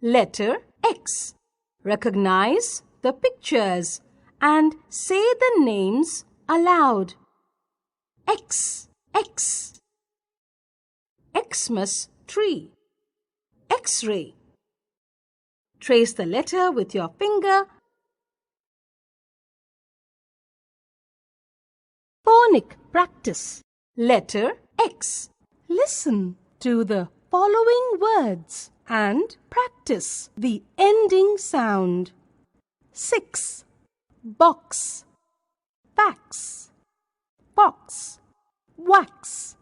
Letter X. Recognize the pictures and say the names aloud. X, X. Xmas tree. X-ray. Trace the letter with your finger. Phonic practice. Letter X. Listen to the following words and practice the ending sound. 6. Box. Fax. Box. Wax.